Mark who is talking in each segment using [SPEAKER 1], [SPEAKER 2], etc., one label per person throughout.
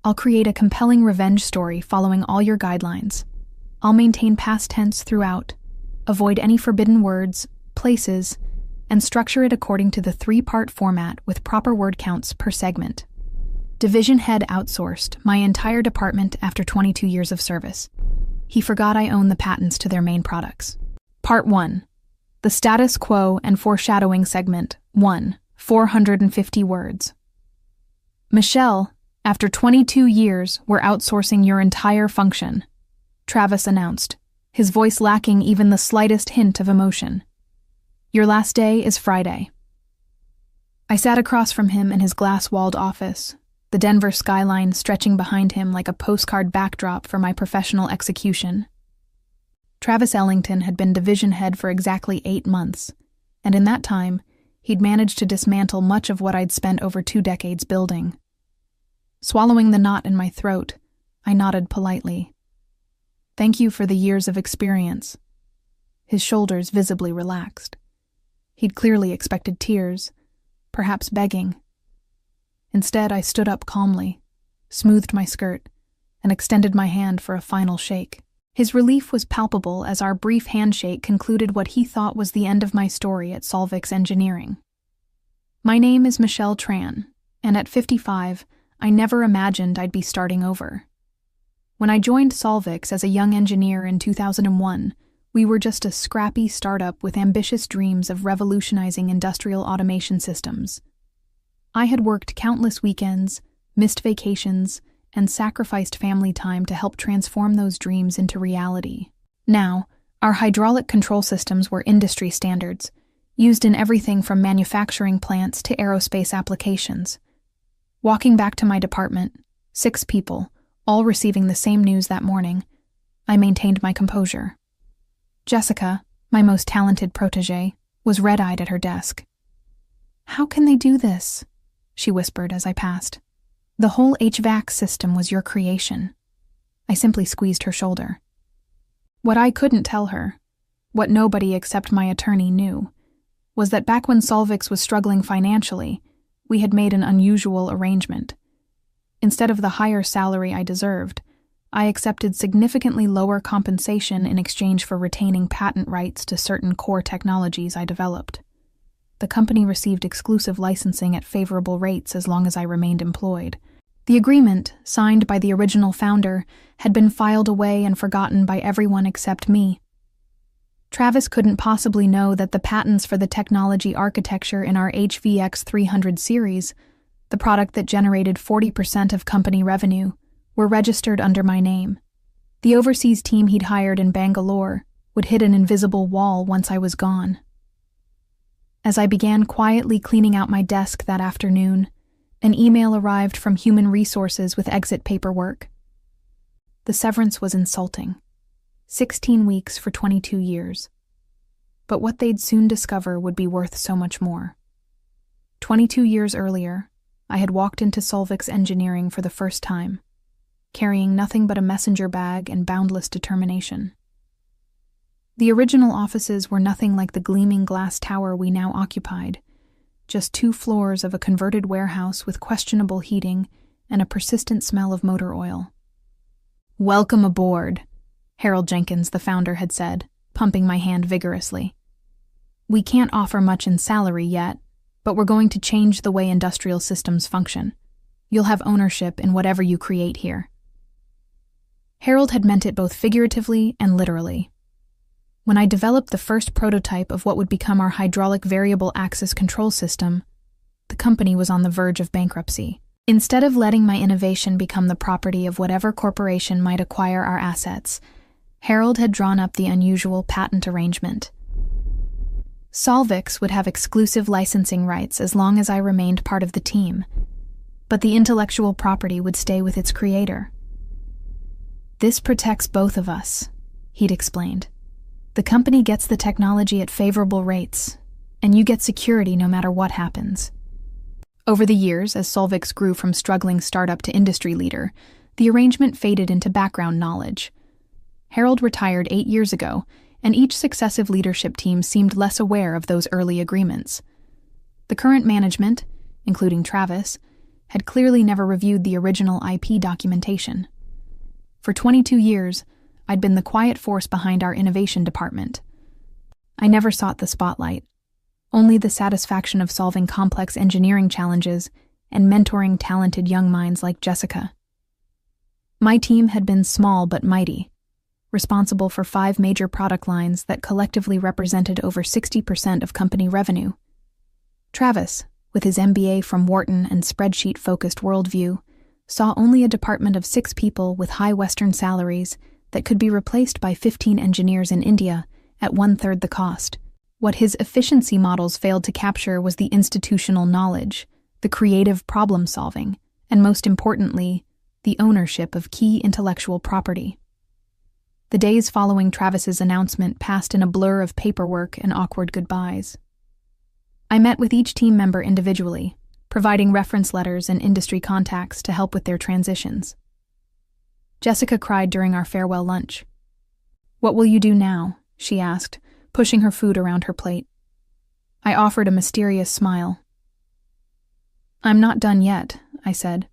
[SPEAKER 1] I'll create a compelling revenge story following all your guidelines. I'll maintain past tense throughout, avoid any forbidden words, places, and structure it according to the 3-part format with proper word counts per segment. Division head outsourced my entire department after 22 years of service. He forgot I own the patents to their main products. Part 1. The status quo and foreshadowing segment. 1. 450 words. Michelle, after 22 years, we're outsourcing your entire function, Travis announced, his voice lacking even the slightest hint of emotion. Your last day is Friday. I sat across from him in his glass-walled office, the Denver skyline stretching behind him like a postcard backdrop for my professional execution. Travis Ellington had been division head for exactly 8 months, and in that time, he'd managed to dismantle much of what I'd spent over 2 decades building. Swallowing the knot in my throat, I nodded politely. Thank you for the years of experience. His shoulders visibly relaxed. He'd clearly expected tears, perhaps begging. Instead, I stood up calmly, smoothed my skirt, and extended my hand for a final shake. His relief was palpable as our brief handshake concluded what he thought was the end of my story at Solvix Engineering. My name is Michelle Tran, and at 55, I never imagined I'd be starting over. When I joined Solvix as a young engineer in 2001, we were just a scrappy startup with ambitious dreams of revolutionizing industrial automation systems. I had worked countless weekends, missed vacations, and sacrificed family time to help transform those dreams into reality. Now, our hydraulic control systems were industry standards, used in everything from manufacturing plants to aerospace applications. Walking back to my department, 6 people, all receiving the same news that morning, I maintained my composure. Jessica, my most talented protégé, was red-eyed at her desk. "How can they do this?" she whispered as I passed. "The whole HVAC system was your creation." I simply squeezed her shoulder. What I couldn't tell her, what nobody except my attorney knew, was that back when Solvix was struggling financially, we had made an unusual arrangement. Instead of the higher salary I deserved, I accepted significantly lower compensation in exchange for retaining patent rights to certain core technologies I developed. The company received exclusive licensing at favorable rates as long as I remained employed. The agreement, signed by the original founder, had been filed away and forgotten by everyone except me. Travis couldn't possibly know that the patents for the technology architecture in our HVX 300 series, the product that generated 40% of company revenue, were registered under my name. The overseas team he'd hired in Bangalore would hit an invisible wall once I was gone. As I began quietly cleaning out my desk that afternoon, an email arrived from Human Resources with exit paperwork. The severance was insulting. 16 weeks for 22 years. But what they'd soon discover would be worth so much more. 22 years earlier, I had walked into Solvix Engineering for the first time, carrying nothing but a messenger bag and boundless determination. The original offices were nothing like the gleaming glass tower we now occupied, just 2 floors of a converted warehouse with questionable heating and a persistent smell of motor oil. "Welcome aboard," Harold Jenkins, the founder, had said, pumping my hand vigorously. "We can't offer much in salary yet, but we're going to change the way industrial systems function. You'll have ownership in whatever you create here." Harold had meant it both figuratively and literally. When I developed the first prototype of what would become our hydraulic variable axis control system, the company was on the verge of bankruptcy. Instead of letting my innovation become the property of whatever corporation might acquire our assets, Harold had drawn up the unusual patent arrangement. Solvix would have exclusive licensing rights as long as I remained part of the team, but the intellectual property would stay with its creator. "This protects both of us," he'd explained. "The company gets the technology at favorable rates, and you get security no matter what happens." Over the years, as Solvix grew from struggling startup to industry leader, the arrangement faded into background knowledge. Harold retired 8 years ago, and each successive leadership team seemed less aware of those early agreements. The current management, including Travis, had clearly never reviewed the original IP documentation. For 22 years, I'd been the quiet force behind our innovation department. I never sought the spotlight, only the satisfaction of solving complex engineering challenges and mentoring talented young minds like Jessica. My team had been small but mighty, responsible for 5 major product lines that collectively represented over 60% of company revenue. Travis, with his MBA from Wharton and spreadsheet-focused worldview, saw only a department of 6 people with high Western salaries that could be replaced by 15 engineers in India at 1/3 the cost. What his efficiency models failed to capture was the institutional knowledge, the creative problem-solving, and most importantly, the ownership of key intellectual property. The days following Travis's announcement passed in a blur of paperwork and awkward goodbyes. I met with each team member individually, providing reference letters and industry contacts to help with their transitions. Jessica cried during our farewell lunch. "What will you do now?" she asked, pushing her food around her plate. I offered a mysterious smile. "I'm not done yet," I said.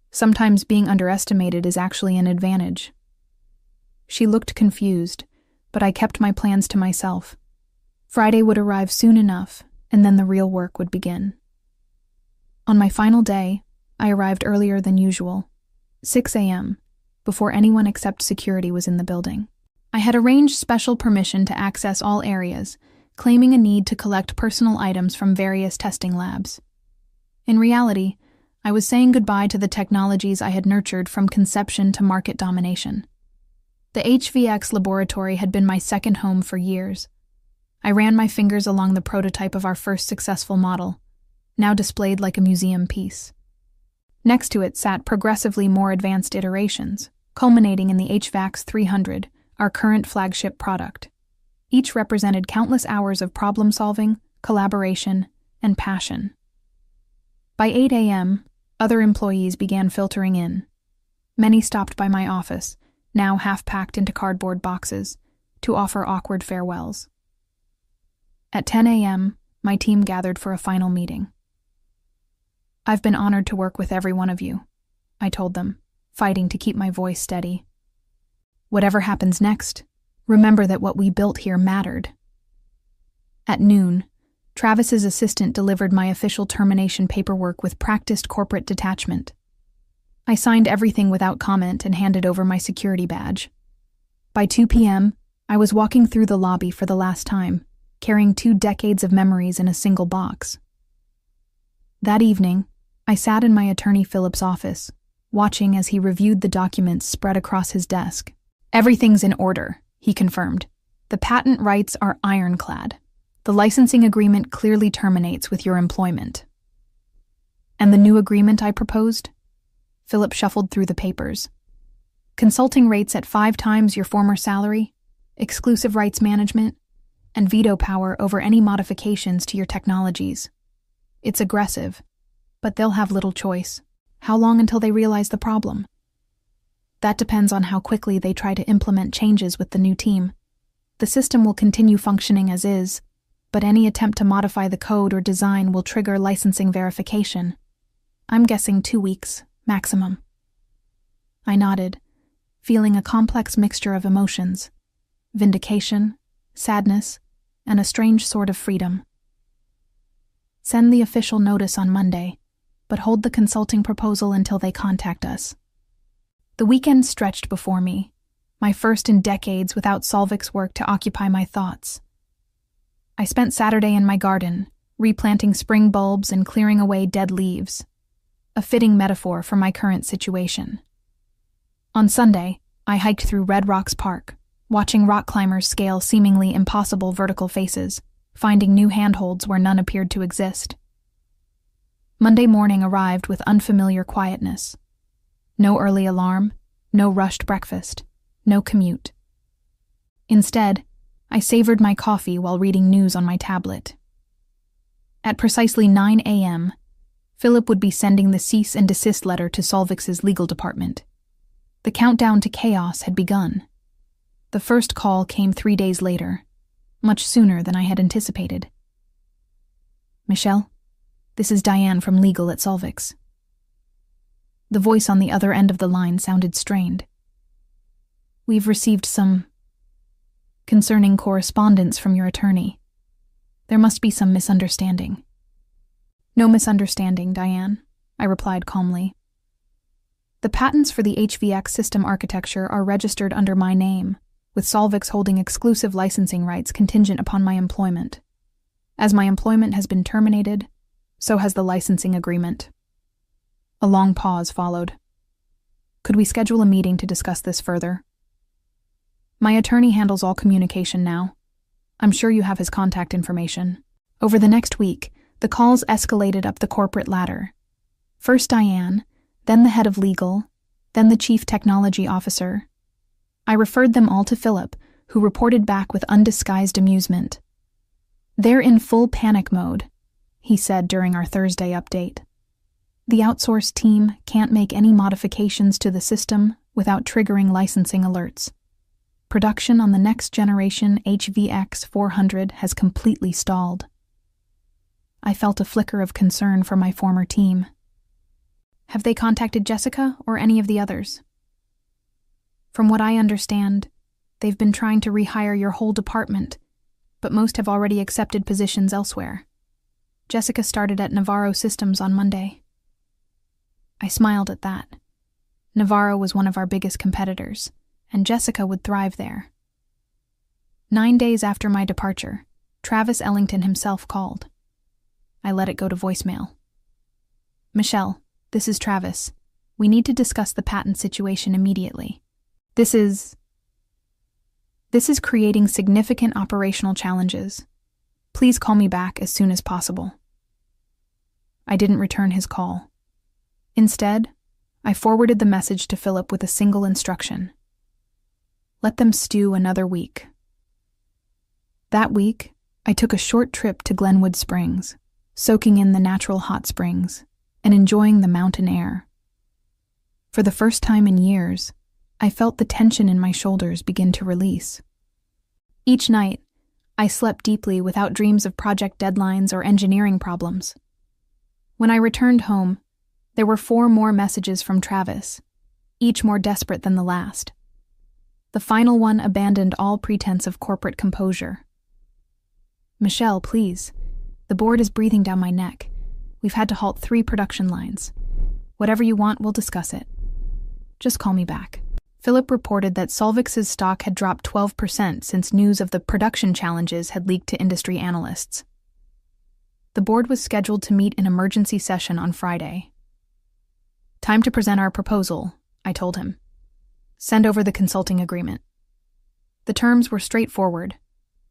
[SPEAKER 1] "Sometimes being underestimated is actually an advantage." She looked confused, but I kept my plans to myself. Friday would arrive soon enough, and then the real work would begin. On my final day, I arrived earlier than usual, 6 a.m., before anyone except security was in the building. I had arranged special permission to access all areas, claiming a need to collect personal items from various testing labs. In reality, I was saying goodbye to the technologies I had nurtured from conception to market domination. The HVX laboratory had been my second home for years. I ran my fingers along the prototype of our first successful model, now displayed like a museum piece. Next to it sat progressively more advanced iterations, culminating in the HVAX 300, our current flagship product. Each represented countless hours of problem-solving, collaboration, and passion. By 8 a.m., other employees began filtering in. Many stopped by my office, now half-packed into cardboard boxes, to offer awkward farewells. At 10 a.m., my team gathered for a final meeting. "I've been honored to work with every one of you," I told them, fighting to keep my voice steady. "Whatever happens next, remember that what we built here mattered." At noon, Travis's assistant delivered my official termination paperwork with practiced corporate detachment. I signed everything without comment and handed over my security badge. By 2 p.m., I was walking through the lobby for the last time, carrying 2 decades of memories in a single box. That evening, I sat in my attorney Philip's office, watching as he reviewed the documents spread across his desk. "Everything's in order," he confirmed. "The patent rights are ironclad. The licensing agreement clearly terminates with your employment." "And the new agreement I proposed?" Philip shuffled through the papers. "Consulting rates at 5 times your former salary, exclusive rights management, and veto power over any modifications to your technologies. It's aggressive, but they'll have little choice. How long until they realize the problem? That depends on how quickly they try to implement changes with the new team. The system will continue functioning as is, but any attempt to modify the code or design will trigger licensing verification. I'm guessing 2 weeks, maximum." I nodded, feeling a complex mixture of emotions: vindication, sadness, and a strange sort of freedom. "Send the official notice on Monday, but hold the consulting proposal until they contact us." The weekend stretched before me, my first in decades without Solvix work to occupy my thoughts. I spent Saturday in my garden, replanting spring bulbs and clearing away dead leaves, a fitting metaphor for my current situation. On Sunday, I hiked through Red Rocks Park, watching rock climbers scale seemingly impossible vertical faces, finding new handholds where none appeared to exist. Monday morning arrived with unfamiliar quietness. No early alarm, no rushed breakfast, no commute. Instead, I savored my coffee while reading news on my tablet. At precisely 9 a.m., Philip would be sending the cease and desist letter to Solvix's legal department. The countdown to chaos had begun. The first call came 3 days later, much sooner than I had anticipated. "Michelle, this is Diane from legal at Solvix." The voice on the other end of the line sounded strained. "We've received some concerning correspondence from your attorney. There must be some misunderstanding." "No misunderstanding, Diane," I replied calmly. "The patents for the HVX system architecture are registered under my name, with Solvix holding exclusive licensing rights contingent upon my employment. As my employment has been terminated, so has the licensing agreement." A long pause followed. "Could we schedule a meeting to discuss this further?" "My attorney handles all communication now. I'm sure you have his contact information." Over the next week, the calls escalated up the corporate ladder. First Diane, then the head of legal, then the chief technology officer. I referred them all to Philip, who reported back with undisguised amusement. "They're in full panic mode," he said during our Thursday update. "The outsourced team can't make any modifications to the system without triggering licensing alerts. Production on the next generation HVX 400 has completely stalled." I felt a flicker of concern for my former team. "Have they contacted Jessica or any of the others?" "From what I understand, they've been trying to rehire your whole department, but most have already accepted positions elsewhere. Jessica started at Navarro Systems on Monday." I smiled at that. Navarro was one of our biggest competitors, and Jessica would thrive there. 9 days after my departure, Travis Ellington himself called. I let it go to voicemail. "Michelle, this is Travis. We need to discuss the patent situation immediately. This is creating significant operational challenges. Please call me back as soon as possible." I didn't return his call. Instead, I forwarded the message to Philip with a single instruction. Let them stew another week. That week, I took a short trip to Glenwood Springs, soaking in the natural hot springs and enjoying the mountain air. For the first time in years, I felt the tension in my shoulders begin to release. Each night, I slept deeply without dreams of project deadlines or engineering problems. When I returned home, there were 4 more messages from Travis, each more desperate than the last. The final one abandoned all pretense of corporate composure. "Michelle, please. The board is breathing down my neck. We've had to halt 3 production lines. Whatever you want, we'll discuss it. Just call me back." Philip reported that Solvix's stock had dropped 12% since news of the production challenges had leaked to industry analysts. The board was scheduled to meet in emergency session on Friday. "Time to present our proposal," I told him. "Send over the consulting agreement." The terms were straightforward,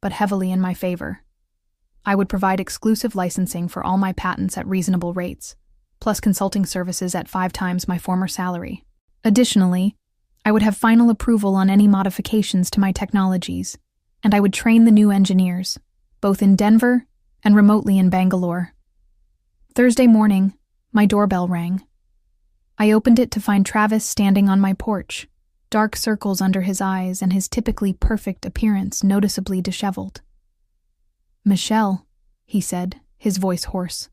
[SPEAKER 1] but heavily in my favor. I would provide exclusive licensing for all my patents at reasonable rates, plus consulting services at 5 times my former salary. Additionally, I would have final approval on any modifications to my technologies, and I would train the new engineers, both in Denver and remotely in Bangalore. Thursday morning, my doorbell rang. I opened it to find Travis standing on my porch, dark circles under his eyes and his typically perfect appearance noticeably disheveled. "Michelle," he said, his voice hoarse.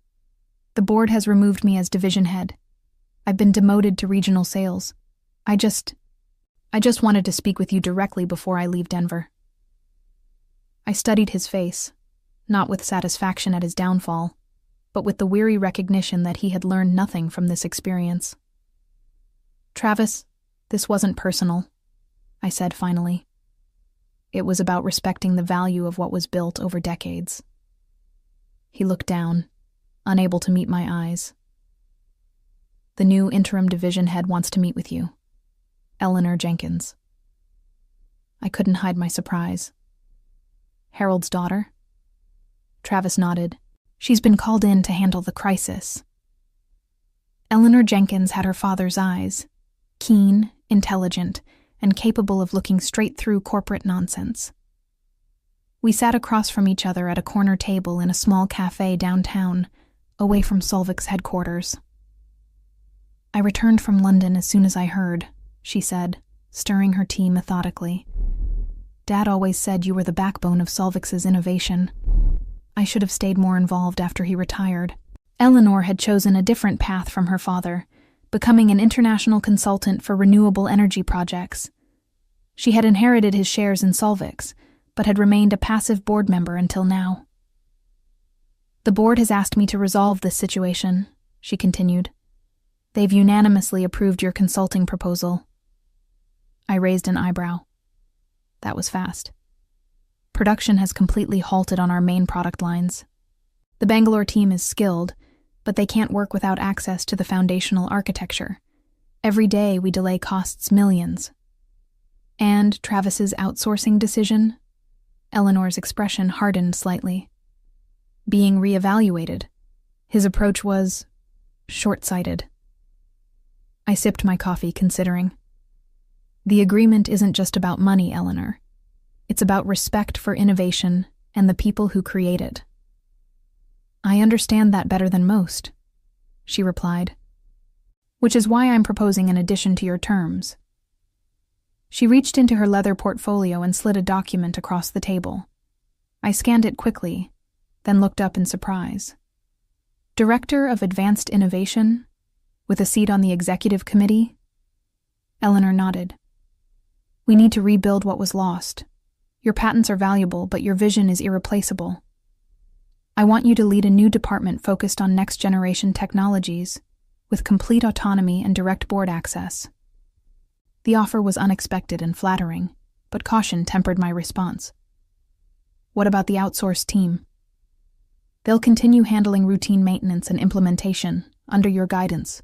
[SPEAKER 1] "The board has removed me as division head. I've been demoted to regional sales. I just wanted to speak with you directly before I leave Denver." I studied his face, not with satisfaction at his downfall, but with the weary recognition that he had learned nothing from this experience. "Travis, this wasn't personal," I said finally. "It was about respecting the value of what was built over decades." He looked down, unable to meet my eyes. "The new interim division head wants to meet with you. Eleanor Jenkins." I couldn't hide my surprise. "Harold's daughter?" Travis nodded. "She's been called in to handle the crisis." Eleanor Jenkins had her father's eyes, keen, intelligent, and capable of looking straight through corporate nonsense. We sat across from each other at a corner table in a small cafe downtown, away from Solvix headquarters. "I returned from London as soon as I heard," she said, stirring her tea methodically. "Dad always said you were the backbone of Solvix's innovation. I should have stayed more involved after he retired." Eleanor had chosen a different path from her father, becoming an international consultant for renewable energy projects. She had inherited his shares in Solvix, but had remained a passive board member until now. The board has asked me to resolve this situation, she continued. They've unanimously approved your consulting proposal. I raised an eyebrow. That was fast. Production has completely halted on our main product lines. The Bangalore team is skilled, but they can't work without access to the foundational architecture. Every day we delay costs millions. And Travis's outsourcing decision? Eleanor's expression hardened slightly. Being reevaluated. His approach was short-sighted. I sipped my coffee, considering. The agreement isn't just about money, Eleanor. It's about respect for innovation and the people who create it. I understand that better than most, she replied. Which is why I'm proposing an addition to your terms. She reached into her leather portfolio and slid a document across the table. I scanned it quickly, then looked up in surprise. Director of Advanced Innovation, with a seat on the executive committee? Eleanor nodded. We need to rebuild what was lost. Your patents are valuable, but your vision is irreplaceable. I want you to lead a new department focused on next-generation technologies, with complete autonomy and direct board access. The offer was unexpected and flattering, but caution tempered my response. What about the outsourced team? They'll continue handling routine maintenance and implementation under your guidance,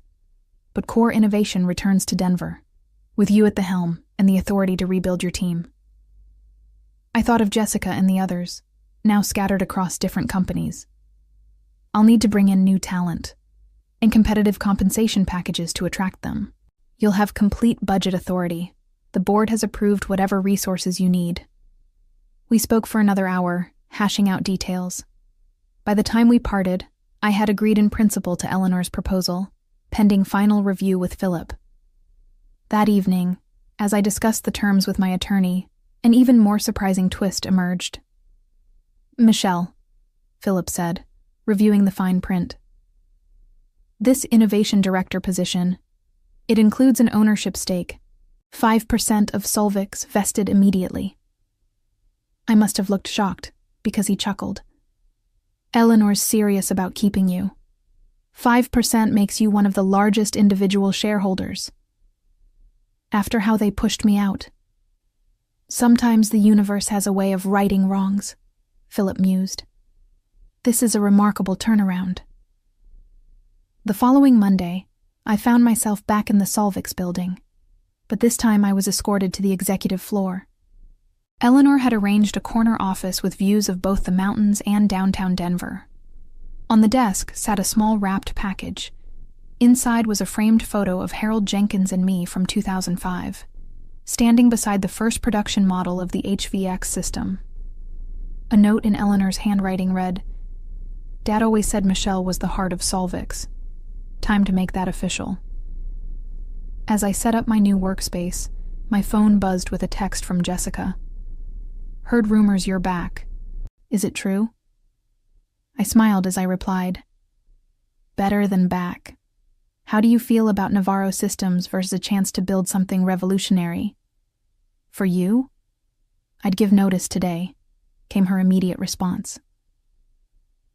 [SPEAKER 1] but core innovation returns to Denver, with you at the helm and the authority to rebuild your team. I thought of Jessica and the others, now scattered across different companies. I'll need to bring in new talent and competitive compensation packages to attract them. You'll have complete budget authority. The board has approved whatever resources you need. We spoke for another hour, hashing out details. By the time we parted, I had agreed in principle to Eleanor's proposal, pending final review with Philip. That evening, as I discussed the terms with my attorney, an even more surprising twist emerged. Michelle, Philip said, reviewing the fine print. This innovation director position, it includes an ownership stake, 5% of Solvix vested immediately. I must have looked shocked, because he chuckled. Eleanor's serious about keeping you. 5% makes you one of the largest individual shareholders. After how they pushed me out. Sometimes the universe has a way of righting wrongs, Philip mused. This is a remarkable turnaround. The following Monday, I found myself back in the Solvix building, but this time I was escorted to the executive floor. Eleanor had arranged a corner office with views of both the mountains and downtown Denver. On the desk sat a small wrapped package. Inside was a framed photo of Harold Jenkins and me from 2005, standing beside the first production model of the HVX system. A note in Eleanor's handwriting read, Dad always said Michelle was the heart of Solvix. Time to make that official. As I set up my new workspace, my phone buzzed with a text from Jessica. Heard rumors you're back. Is it true? I smiled as I replied, Better than back. How do you feel about Navarro Systems versus a chance to build something revolutionary? For you? I'd give notice today, came her immediate response.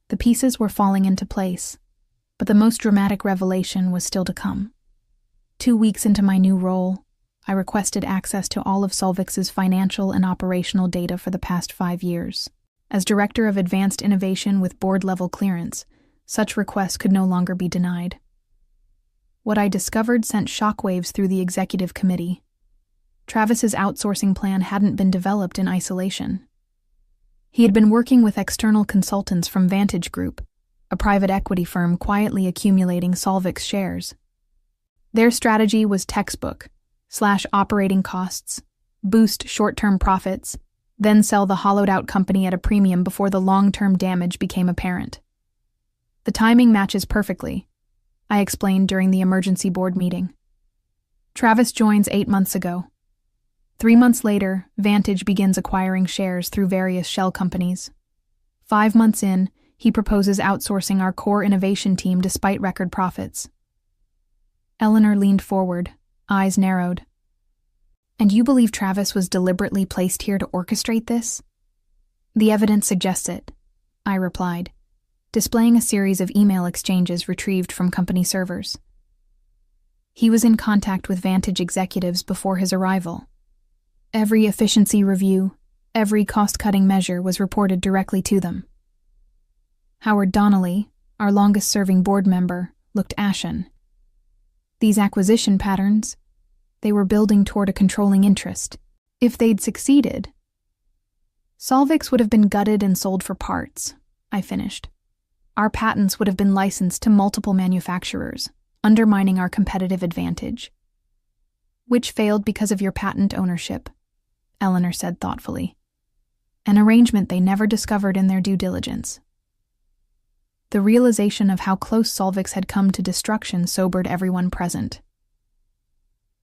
[SPEAKER 1] The pieces were falling into place, but the most dramatic revelation was still to come. 2 weeks into my new role, I requested access to all of Solvix's financial and operational data for the past 5 years. As Director of Advanced Innovation with board-level clearance, such requests could no longer be denied. What I discovered sent shockwaves through the executive committee. Travis's outsourcing plan hadn't been developed in isolation. He had been working with external consultants from Vantage Group, a private equity firm quietly accumulating Solvix shares. Their strategy was textbook, slash operating costs, boost short-term profits, then sell the hollowed-out company at a premium before the long-term damage became apparent. The timing matches perfectly, I explained during the emergency board meeting. Travis joins 8 months ago. 3 months later, Vantage begins acquiring shares through various shell companies. 5 months in, he proposes outsourcing our core innovation team despite record profits. Eleanor leaned forward, eyes narrowed. And you believe Travis was deliberately placed here to orchestrate this? The evidence suggests it, I replied, displaying a series of email exchanges retrieved from company servers. He was in contact with Vantage executives before his arrival. Every efficiency review, every cost-cutting measure was reported directly to them. Howard Donnelly, our longest-serving board member, looked ashen. These acquisition patterns, they were building toward a controlling interest. If they'd succeeded, Solvix would have been gutted and sold for parts, I finished. Our patents would have been licensed to multiple manufacturers, undermining our competitive advantage. Which failed because of your patent ownership, Eleanor said thoughtfully. An arrangement they never discovered in their due diligence. The realization of how close Solvix had come to destruction sobered everyone present.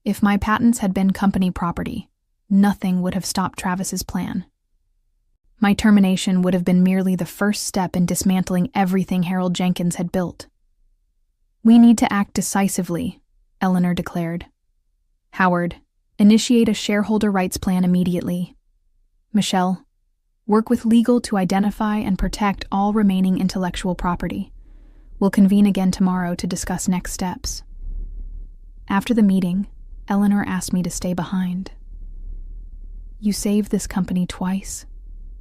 [SPEAKER 1] If my patents had been company property, nothing would have stopped Travis's plan. My termination would have been merely the first step in dismantling everything Harold Jenkins had built. We need to act decisively, Eleanor declared. Howard, initiate a shareholder rights plan immediately. Michelle, work with legal to identify and protect all remaining intellectual property. We'll convene again tomorrow to discuss next steps. After the meeting, Eleanor asked me to stay behind. You saved this company twice,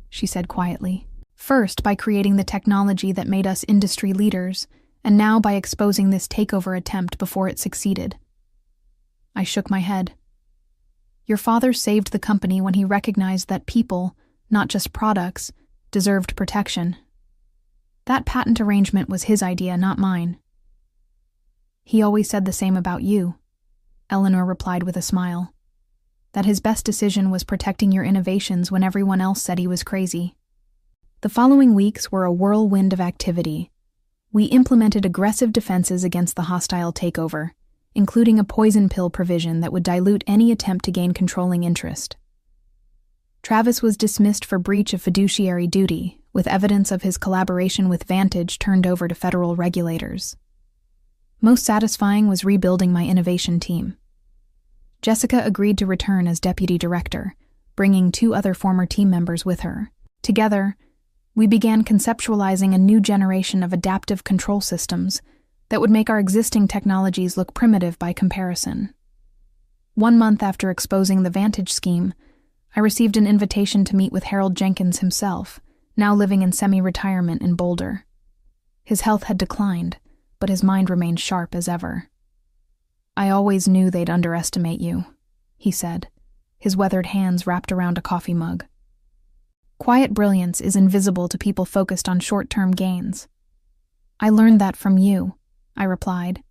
[SPEAKER 1] she said quietly. First, by creating the technology that made us industry leaders, and now by exposing this takeover attempt before it succeeded. I shook my head. Your father saved the company when he recognized that people, not just products, deserved protection. That patent arrangement was his idea, not mine. He always said the same about you, Eleanor replied with a smile. That his best decision was protecting your innovations when everyone else said he was crazy. The following weeks were a whirlwind of activity. We implemented aggressive defenses against the hostile takeover, including a poison pill provision that would dilute any attempt to gain controlling interest. Travis was dismissed for breach of fiduciary duty, with evidence of his collaboration with Vantage turned over to federal regulators. Most satisfying was rebuilding my innovation team. Jessica agreed to return as deputy director, bringing 2 other former team members with her. Together, we began conceptualizing a new generation of adaptive control systems that would make our existing technologies look primitive by comparison. 1 month after exposing the Vantage scheme, I received an invitation to meet with Harold Jenkins himself, now living in semi-retirement in Boulder. His health had declined, but his mind remained sharp as ever. I always knew they'd underestimate you, he said, his weathered hands wrapped around a coffee mug. Quiet brilliance is invisible to people focused on short-term gains. I learned that from you, I replied.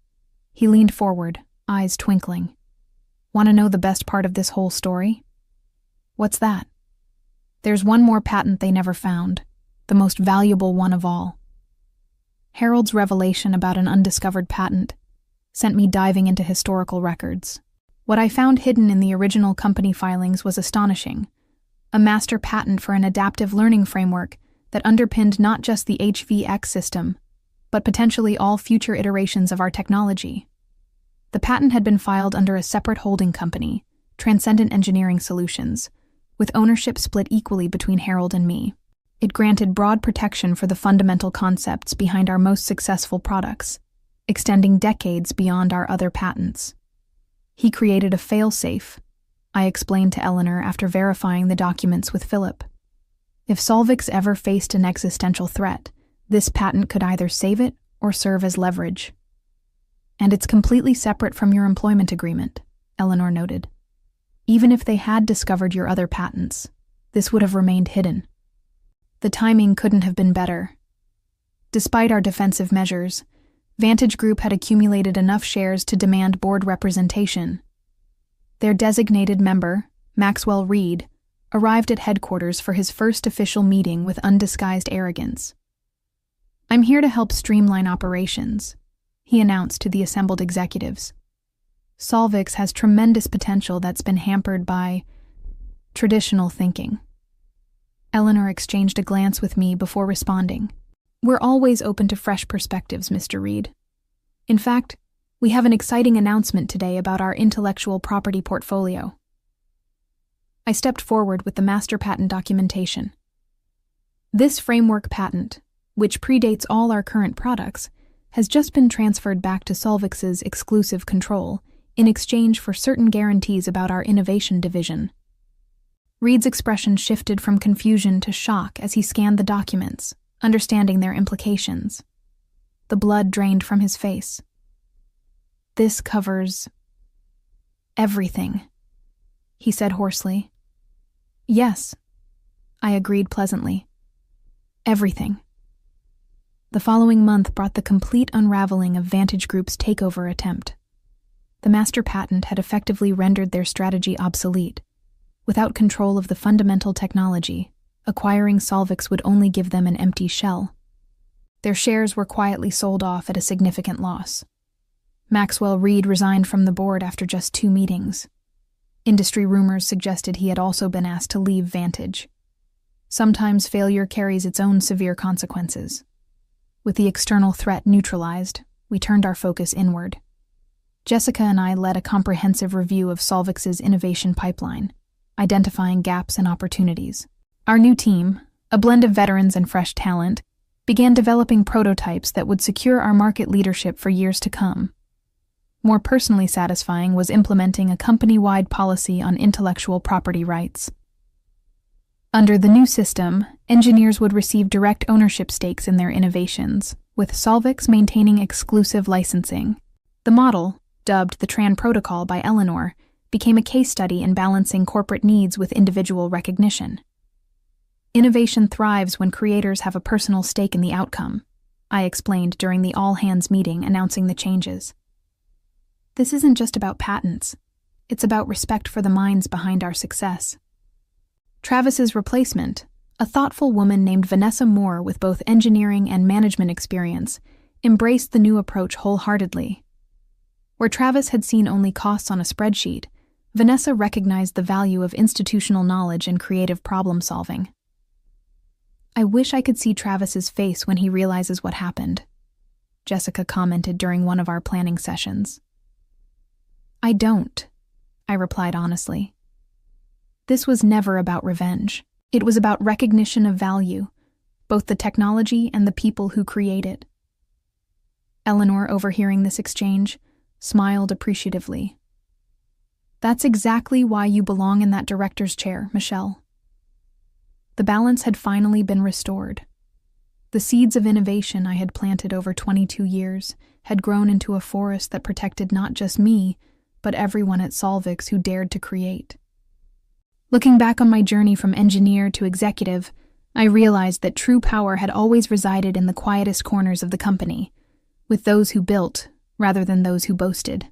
[SPEAKER 1] He leaned forward, eyes twinkling. Want to know the best part of this whole story? What's that? There's one more patent they never found, the most valuable one of all. Harold's revelation about an undiscovered patent sent me diving into historical records. What I found hidden in the original company filings was astonishing. A master patent for an adaptive learning framework that underpinned not just the HVX system, but potentially all future iterations of our technology. The patent had been filed under a separate holding company, Transcendent Engineering Solutions, with ownership split equally between Harold and me. It granted broad protection for the fundamental concepts behind our most successful products, extending decades beyond our other patents. He created a fail-safe, I explained to Eleanor after verifying the documents with Philip. If Solvix ever faced an existential threat, this patent could either save it or serve as leverage. And it's completely separate from your employment agreement, Eleanor noted. Even if they had discovered your other patents, this would have remained hidden. The timing couldn't have been better. Despite our defensive measures, Vantage Group had accumulated enough shares to demand board representation. Their designated member, Maxwell Reed, arrived at headquarters for his first official meeting with undisguised arrogance. I'm here to help streamline operations, he announced to the assembled executives. Solvix has tremendous potential that's been hampered by traditional thinking. Eleanor exchanged a glance with me before responding. We're always open to fresh perspectives, Mr. Reed. In fact, We have an exciting announcement today about our intellectual property portfolio. I stepped forward with the master patent documentation. This framework patent, which predates all our current products, has just been transferred back to Solvix's exclusive control in exchange for certain guarantees about our innovation division. Reed's expression shifted from confusion to shock as he scanned the documents, understanding their implications. The blood drained from his face. "This covers everything," he said hoarsely. "Yes," I agreed pleasantly. "Everything." The following month brought the complete unraveling of Vantage Group's takeover attempt. The master patent had effectively rendered their strategy obsolete. Without control of the fundamental technology, acquiring Solvix would only give them an empty shell. Their shares were quietly sold off at a significant loss. Maxwell Reed resigned from the board after just 2 meetings. Industry rumors suggested he had also been asked to leave Vantage. Sometimes failure carries its own severe consequences. With the external threat neutralized, we turned our focus inward. Jessica and I led a comprehensive review of Solvix's innovation pipeline, identifying gaps and opportunities. Our new team, a blend of veterans and fresh talent, began developing prototypes that would secure our market leadership for years to come. More personally satisfying was implementing a company-wide policy on intellectual property rights. Under the new system, engineers would receive direct ownership stakes in their innovations, with Solvix maintaining exclusive licensing. The model, dubbed the Tran Protocol by Eleanor, became a case study in balancing corporate needs with individual recognition. Innovation thrives when creators have a personal stake in the outcome, I explained during the all-hands meeting announcing the changes. This isn't just about patents. It's about respect for the minds behind our success. Travis's replacement, a thoughtful woman named Vanessa Moore with both engineering and management experience, embraced the new approach wholeheartedly. Where Travis had seen only costs on a spreadsheet, Vanessa recognized the value of institutional knowledge and creative problem-solving. "I wish I could see Travis's face when he realizes what happened," Jessica commented during one of our planning sessions. "I don't," I replied honestly. This was never about revenge. It was about recognition of value, both the technology and the people who create it. Eleanor, overhearing this exchange, smiled appreciatively. "That's exactly why you belong in that director's chair, Michelle." The balance had finally been restored. The seeds of innovation I had planted over 22 years had grown into a forest that protected not just me, but everyone at Solvix who dared to create. Looking back on my journey from engineer to executive, I realized that true power had always resided in the quietest corners of the company, with those who built rather than those who boasted.